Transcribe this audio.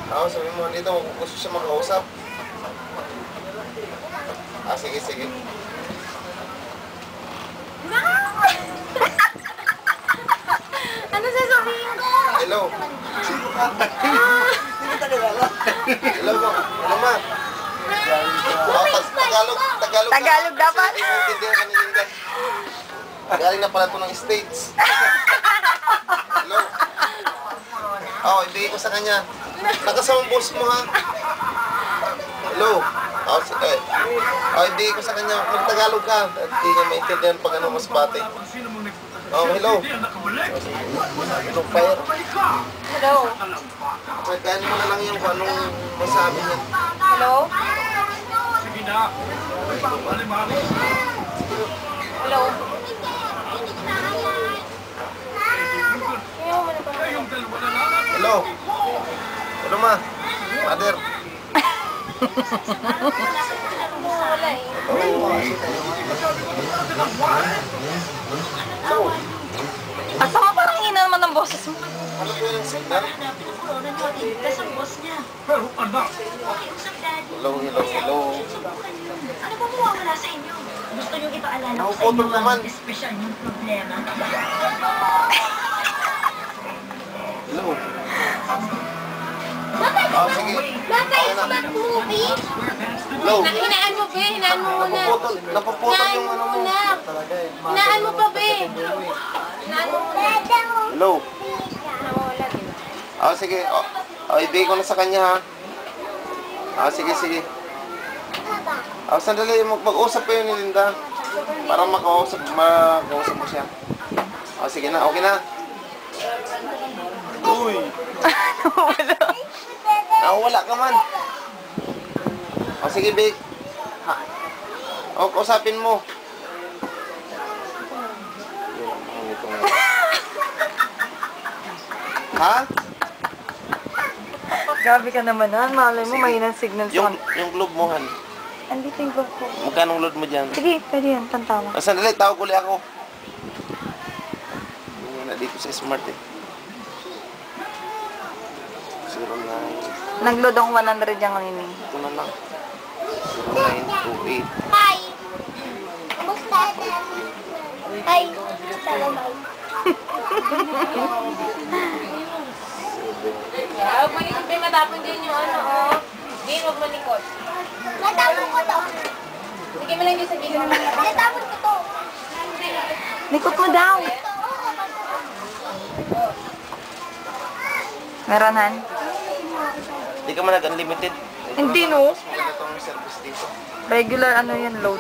Oo, sabi mo dito, gusto siya makausap. Ah, sige, sige. Ano sasabihin ko? Hello. Hello, ma. Hello, ma. Tagalog. Tagalog dapat. Kasi hindi mo intindihan kanina. Galing na pala ito ng States. Hello. Oo, ibigay ko sa kanya. Nakasamang boss mo, ha? Hello. Oo, ibigay ko sa kanya. Mag-Tagalog ka. At hindi niya maintindihan pag ano mas bate. Oh, hello. Hello, fire. Hello. Pagkaan mo na lang yung kung anong masabi niya. Hello? Hello? Hello. Hello, ma. Mother. Wala eh. Hello. Asa ka parang hina naman ng boses mo? Ano po yung signal? Hello, hello, hello. Ano ba mawawala sa inyo? Gusto nyo ipaalala ko sa Nakuputol inyo naman. ang espesyal yung problema? Hello. Ah, sige. Okay na. Hello. Hinaan mo, be. Hinaan mo muna. Napuputol yung ano mo. Hinaan mo pa, be. Hinaan mo muna. Hello. Nawala, di ba? Ah, sige. Ibigay ko na sa kanya, ha. Ah, sige, sige. Ah, sandali. Mag-usap kayo ni Linda. Para makausap mo siya. Ah, sige na. Okay na. Uy. Nawala. Wala ka man. O sige, Vic. O, kausapin mo. Ha? Grabe ka naman, ha? Malay mo, mahina signal sa Yung globe mo, Han. Andito yung vlog ko. Magkano load mo dyan? Sige, pwede yan. Tantawa. Ah, sandali, tawag ulit ako. Hindi na dito sa smart eh. 09. Nag-load ako 100 yung kanini. Ito na lang. 0928. Hi! Kumusta? Hi! Salamay. Huwag malikot ba matapon din yung ano, oh. Din, huwag malikot. Natapon ko to. Sige mo lang yung sabihin. Natapon ko to. Likot mo daw. Meron, Han? Hindi ka man nag-unlimited. Hindi, no? Maganda itong service dito. Regular ano yan, load.